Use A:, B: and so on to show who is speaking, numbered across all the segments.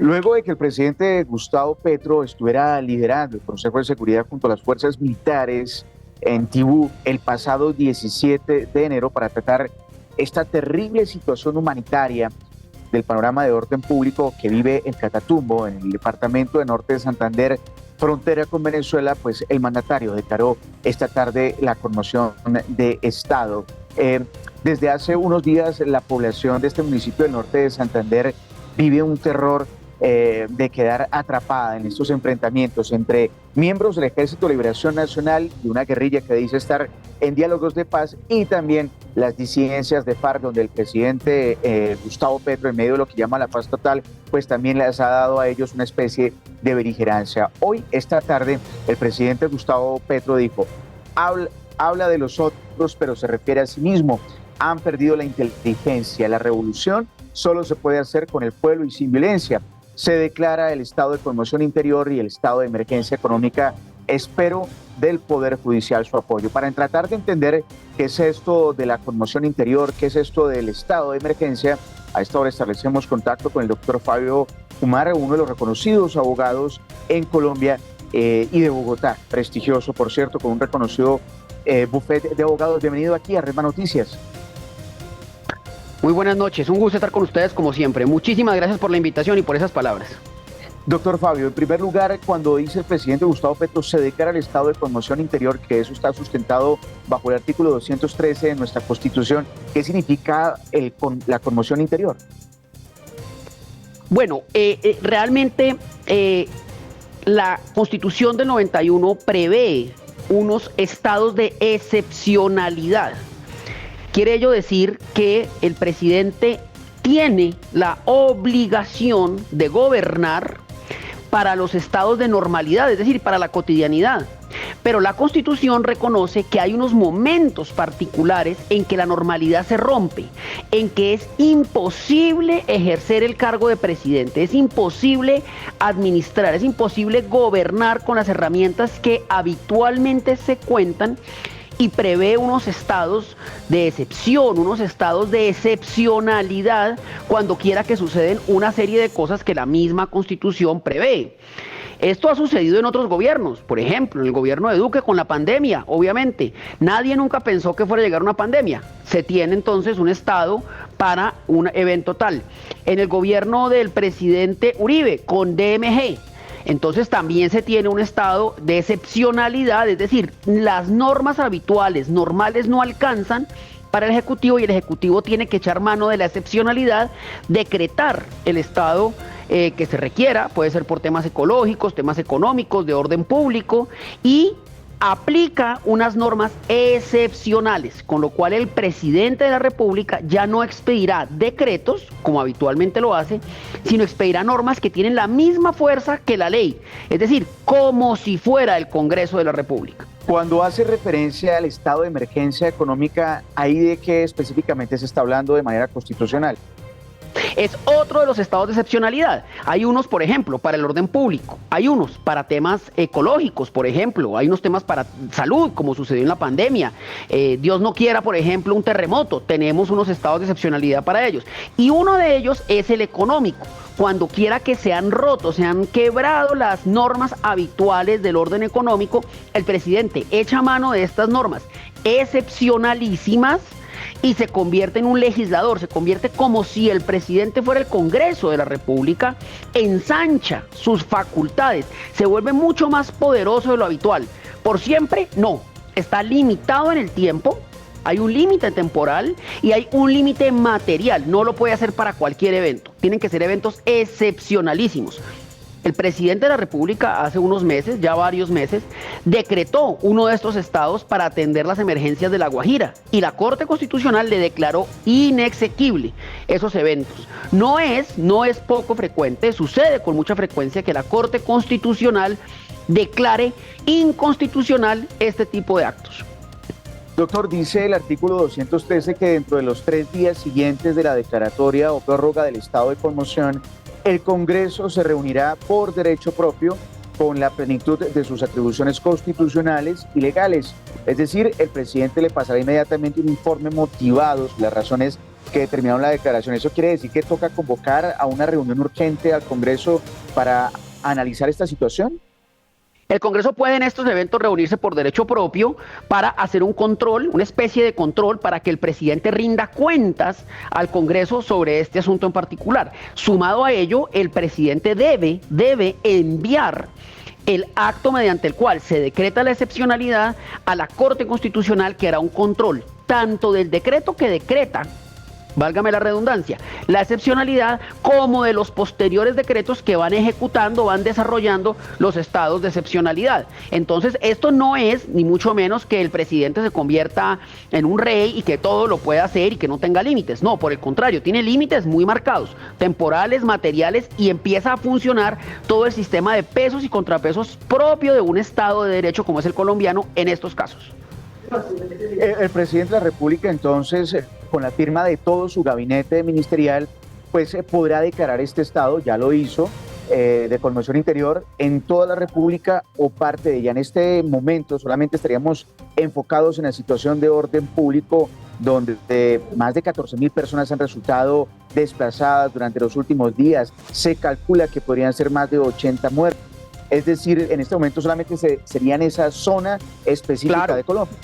A: Luego de que el presidente Gustavo Petro estuviera liderando el Consejo de Seguridad junto a las fuerzas militares en Tibú el pasado 17 de enero para tratar esta terrible situación humanitaria del panorama de orden público que vive el Catatumbo en el departamento de Norte de Santander, frontera con Venezuela, pues el mandatario declaró esta tarde la conmoción de Estado. Desde hace unos días la población de este municipio del Norte de Santander vive un terror de quedar atrapada en estos enfrentamientos entre miembros del Ejército de Liberación Nacional y una guerrilla que dice estar en diálogos de paz, y también las disidencias de FARC, donde el presidente Gustavo Petro, en medio de lo que llama la paz total, pues también les ha dado a ellos una especie de beligerancia. Hoy, esta tarde, el presidente Gustavo Petro dijo, habla de los otros, pero se refiere a sí mismo. Han perdido la inteligencia. La revolución solo se puede hacer con el pueblo y sin violencia. Se declara el estado de conmoción interior y el estado de emergencia económica. Espero del Poder Judicial su apoyo. Para tratar de entender qué es esto de la conmoción interior, qué es esto del estado de emergencia, a esta hora establecemos contacto con el doctor Fabio Kumar, uno de los reconocidos abogados en Colombia y de Bogotá, prestigioso, por cierto, con un reconocido bufete de abogados. Bienvenido aquí a Redman Noticias.
B: Muy buenas noches, un gusto estar con ustedes como siempre. Muchísimas gracias por la invitación y por esas palabras.
A: Doctor Fabio, en primer lugar, cuando dice el presidente Gustavo Petro se declara el estado de conmoción interior, que eso está sustentado bajo el artículo 213 de nuestra Constitución, ¿qué significa la conmoción interior?
B: Bueno, realmente la Constitución del 91 prevé unos estados de excepcionalidad. Quiere ello decir que el presidente tiene la obligación de gobernar para los estados de normalidad, es decir, para la cotidianidad. Pero la Constitución reconoce que hay unos momentos particulares en que la normalidad se rompe, en que es imposible ejercer el cargo de presidente, es imposible administrar, es imposible gobernar con las herramientas que habitualmente se cuentan, y prevé unos estados de excepción, unos estados de excepcionalidad cuando quiera que suceden una serie de cosas que la misma Constitución prevé. Esto ha sucedido en otros gobiernos, por ejemplo, en el gobierno de Duque con la pandemia, obviamente. Nadie nunca pensó que fuera a llegar una pandemia. Se tiene entonces un estado para un evento tal. En el gobierno del presidente Uribe con DMG, entonces también se tiene un estado de excepcionalidad, es decir, las normas habituales, normales, no alcanzan para el Ejecutivo y el Ejecutivo tiene que echar mano de la excepcionalidad, decretar el estado que se requiera, puede ser por temas ecológicos, temas económicos, de orden público, y aplica unas normas excepcionales, con lo cual el presidente de la República ya no expedirá decretos, como habitualmente lo hace, sino expedirá normas que tienen la misma fuerza que la ley, es decir, como si fuera el Congreso de la República.
A: Cuando hace referencia al estado de emergencia económica, ¿ahí de qué específicamente se está hablando de manera constitucional?
B: Es otro de los estados de excepcionalidad. Hay unos, por ejemplo, para el orden público, hay unos para temas ecológicos, por ejemplo, hay unos temas para salud, como sucedió en la pandemia. Dios no quiera, por ejemplo, un terremoto, tenemos unos estados de excepcionalidad para ellos. Y uno de ellos es el económico. Cuando quiera que se han roto, se han quebrado las normas habituales del orden económico, el presidente echa mano de estas normas excepcionalísimas y se convierte en un legislador, se convierte como si el presidente fuera el Congreso de la República, ensancha sus facultades, se vuelve mucho más poderoso de lo habitual. Por siempre, no, está limitado en el tiempo, hay un límite temporal y hay un límite material, no lo puede hacer para cualquier evento, tienen que ser eventos excepcionalísimos. El presidente de la República hace unos meses, ya varios meses, decretó uno de estos estados para atender las emergencias de La Guajira y la Corte Constitucional le declaró inexequible esos eventos. No es poco frecuente, sucede con mucha frecuencia que la Corte Constitucional declare inconstitucional este tipo de actos.
A: Doctor, dice el artículo 213 que dentro de los 3 días siguientes de la declaratoria o prórroga del estado de conmoción, el Congreso se reunirá por derecho propio con la plenitud de sus atribuciones constitucionales y legales. Es decir, el presidente le pasará inmediatamente un informe motivado sobre las razones que determinaron la declaración. ¿Eso quiere decir que toca convocar a una reunión urgente al Congreso para analizar esta situación?
B: El Congreso puede en estos eventos reunirse por derecho propio para hacer un control, una especie de control para que el presidente rinda cuentas al Congreso sobre este asunto en particular. Sumado a ello, el presidente debe enviar el acto mediante el cual se decreta la excepcionalidad a la Corte Constitucional, que hará un control tanto del decreto que decreta, válgame la redundancia, la excepcionalidad, como de los posteriores decretos que van ejecutando, van desarrollando los estados de excepcionalidad. Entonces, esto no es ni mucho menos que el presidente se convierta en un rey y que todo lo pueda hacer y que no tenga límites. No, por el contrario, tiene límites muy marcados, temporales, materiales, y empieza a funcionar todo el sistema de pesos y contrapesos propio de un estado de derecho como es el colombiano en estos casos.
A: El presidente de la República, entonces, con la firma de todo su gabinete ministerial, pues podrá declarar este estado, ya lo hizo, de conmoción interior en toda la República o parte de ella. En este momento solamente estaríamos enfocados en la situación de orden público, donde más de 14.000 personas han resultado desplazadas durante los últimos días. Se calcula que podrían ser más de 80 muertos. Es decir, en este momento solamente sería en esa zona específica de Colombia.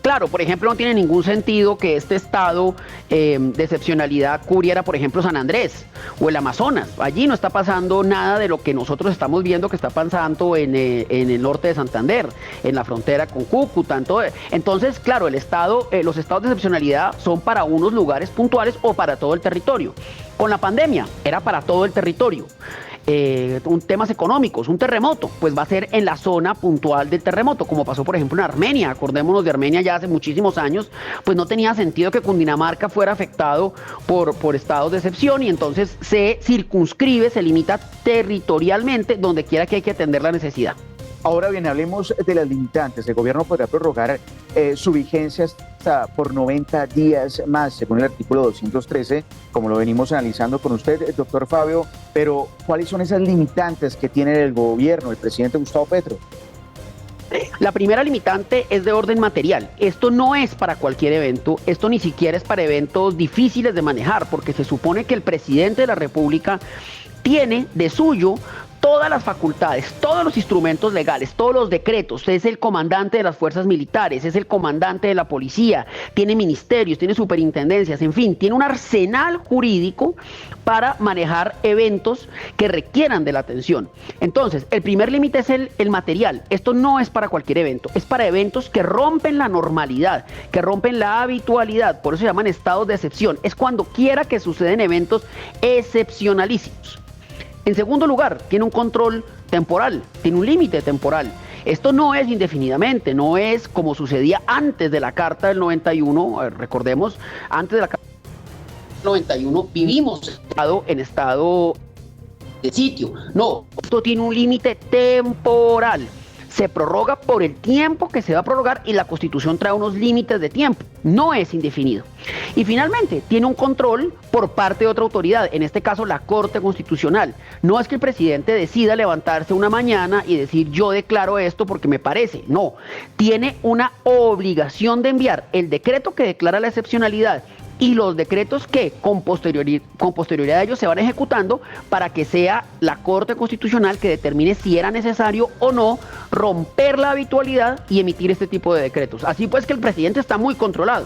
B: Claro, por ejemplo, no tiene ningún sentido que este estado de excepcionalidad cubriera, por ejemplo, San Andrés o el Amazonas. Allí no está pasando nada de lo que nosotros estamos viendo que está pasando en el norte de Santander, en la frontera con Cúcuta. Entonces, claro, los estados de excepcionalidad son para unos lugares puntuales o para todo el territorio. Con la pandemia era para todo el territorio. Temas económicos, un terremoto, pues va a ser en la zona puntual del terremoto, como pasó por ejemplo en Armenia. Acordémonos de Armenia ya hace muchísimos años, pues no tenía sentido que Cundinamarca fuera afectado por estados de excepción, y entonces se circunscribe, se limita territorialmente donde quiera que hay que atender la necesidad.
A: Ahora bien, hablemos de las limitantes. El gobierno podrá prorrogar su vigencia hasta por 90 días más, según el artículo 213, como lo venimos analizando con usted, doctor Fabio. Pero, ¿cuáles son esas limitantes que tiene el gobierno, el presidente Gustavo Petro?
B: La primera limitante es de orden material. Esto no es para cualquier evento, esto ni siquiera es para eventos difíciles de manejar, porque se supone que el presidente de la República tiene de suyo todas las facultades, todos los instrumentos legales, todos los decretos. Es el comandante de las fuerzas militares, es el comandante de la policía, tiene ministerios, tiene superintendencias, en fin, tiene un arsenal jurídico para manejar eventos que requieran de la atención. Entonces, el primer límite es el material. Esto no es para cualquier evento, es para eventos que rompen la normalidad, que rompen la habitualidad, por eso se llaman estados de excepción. Es cuando quiera que suceden eventos excepcionalísimos. En segundo lugar, tiene un control temporal, tiene un límite temporal. Esto no es indefinidamente, no es como sucedía antes de la Carta del 91, recordemos, antes de la Carta del 91 vivimos en estado de sitio. No, esto tiene un límite temporal. Se prorroga por el tiempo que se va a prorrogar y la Constitución trae unos límites de tiempo. No es indefinido. Y finalmente, tiene un control por parte de otra autoridad, en este caso la Corte Constitucional. No es que el presidente decida levantarse una mañana y decir yo declaro esto porque me parece. No, tiene una obligación de enviar el decreto que declara la excepcionalidad y los decretos que con posterioridad a ellos se van ejecutando para que sea la Corte Constitucional que determine si era necesario o no romper la habitualidad y emitir este tipo de decretos. Así pues que el presidente está muy controlado.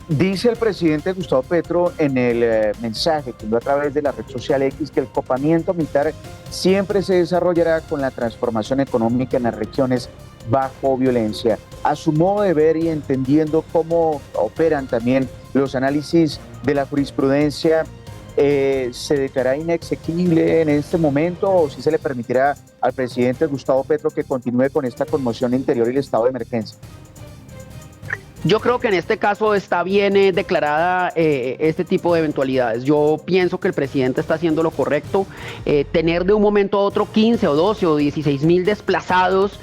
A: Dice el presidente Gustavo Petro en el mensaje que envió a través de la red social X que el copamiento militar siempre se desarrollará con la transformación económica en las regiones bajo violencia. A su modo de ver y entendiendo cómo operan también los análisis de la jurisprudencia, ¿se declarará inexequible en este momento o si se le permitirá al presidente Gustavo Petro que continúe con esta conmoción interior y el estado de emergencia?
B: Yo creo que en este caso está bien declarada este tipo de eventualidades. Yo pienso que el presidente está haciendo lo correcto. Tener de un momento a otro 15 o 12 o 16 mil desplazados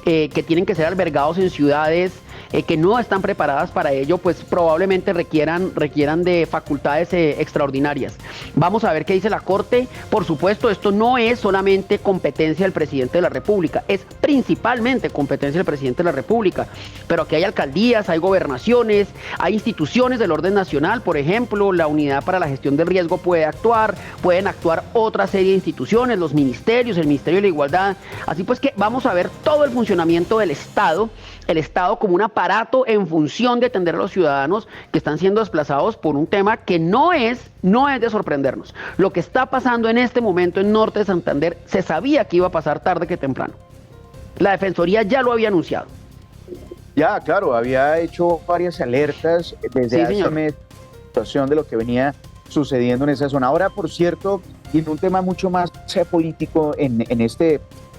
B: que tienen que ser albergados en ciudades que no están preparadas para ello, pues probablemente requieran de facultades extraordinarias. Vamos a ver qué dice la Corte. Por supuesto, esto no es solamente competencia del presidente de la República, es principalmente competencia del presidente de la República, pero aquí hay alcaldías, hay gobernaciones, hay instituciones del orden nacional, por ejemplo, la Unidad para la Gestión del Riesgo pueden actuar otra serie de instituciones, los ministerios, el Ministerio de la Igualdad. Así pues que vamos a ver todo el funcionamiento del Estado, el Estado como un aparato en función de atender a los ciudadanos que están siendo desplazados por un tema que no es de sorprendernos. Lo que está pasando en este momento en Norte de Santander se sabía que iba a pasar tarde que temprano. La Defensoría ya lo había anunciado.
A: Ya, claro, había hecho varias alertas desde hace meses situación de lo que venía sucediendo en esa zona. Ahora, por cierto, y en un tema mucho más político en esta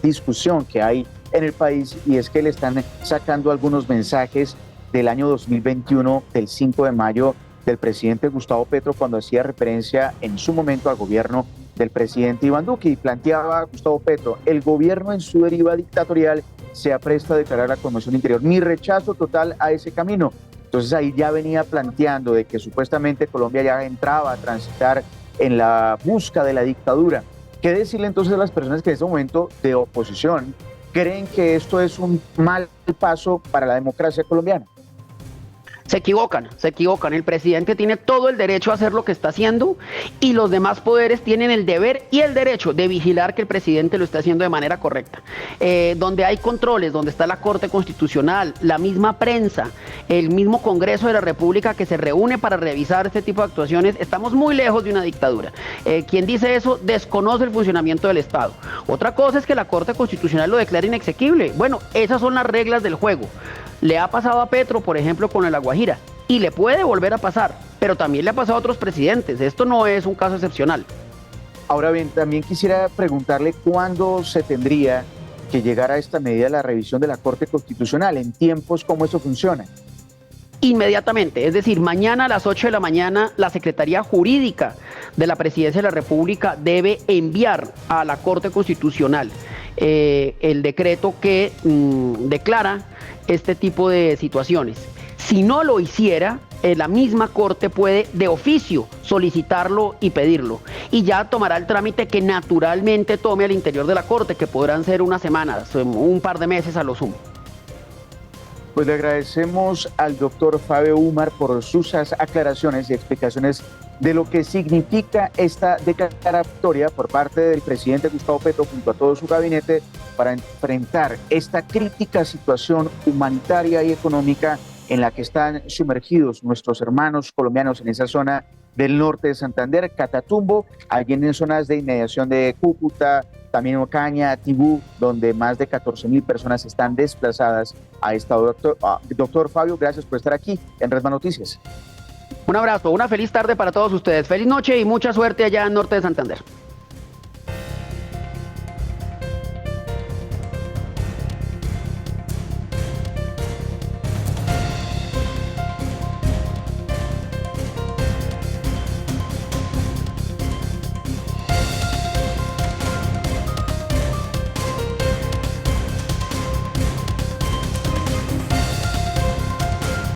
A: discusión que hay en el país, y es que le están sacando algunos mensajes del año 2021, del 5 de mayo, del presidente Gustavo Petro, cuando hacía referencia en su momento al gobierno del presidente Iván Duque, y planteaba Gustavo Petro: el gobierno en su deriva dictatorial se apresta a declarar la conmoción interior, mi rechazo total a ese camino. Entonces ahí ya venía planteando de que supuestamente Colombia ya entraba a transitar en la busca de la dictadura. ¿Qué decirle entonces a las personas que en este momento de oposición creen que esto es un mal paso para la democracia colombiana?
B: Se equivocan. El presidente tiene todo el derecho a hacer lo que está haciendo y los demás poderes tienen el deber y el derecho de vigilar que el presidente lo esté haciendo de manera correcta. Donde hay controles, donde está la Corte Constitucional, la misma prensa, el mismo Congreso de la República que se reúne para revisar este tipo de actuaciones, estamos muy lejos de una dictadura. Quien dice eso desconoce el funcionamiento del Estado. Otra cosa es que la Corte Constitucional lo declare inexequible. Bueno, esas son las reglas del juego. Le ha pasado a Petro, por ejemplo, con La Guajira, y le puede volver a pasar, pero también le ha pasado a otros presidentes. Esto no es un caso excepcional.
A: Ahora bien, también quisiera preguntarle cuándo se tendría que llegar a esta medida de la revisión de la Corte Constitucional, en tiempos, cómo eso funciona.
B: Inmediatamente, es decir, mañana a las 8 de la mañana la Secretaría Jurídica de la Presidencia de la República debe enviar a la Corte Constitucional el decreto que declara este tipo de situaciones. Si no lo hiciera, la misma Corte puede de oficio solicitarlo y pedirlo, y ya tomará el trámite que naturalmente tome al interior de la Corte, que podrán ser unas semanas, un par de meses a lo sumo.
A: Pues le agradecemos al doctor Fabio Umar por sus aclaraciones y explicaciones de lo que significa esta declaratoria por parte del presidente Gustavo Petro junto a todo su gabinete para enfrentar esta crítica situación humanitaria y económica en la que están sumergidos nuestros hermanos colombianos en esa zona del norte de Santander, Catatumbo, allí en zonas de inmediación de Cúcuta, también Ocaña, Tibú, donde más de 14.000 personas están desplazadas a esta. Doctor Fabio, gracias por estar aquí en Redman Noticias.
B: Un abrazo, una feliz tarde para todos ustedes. Feliz noche y mucha suerte allá en Norte de Santander.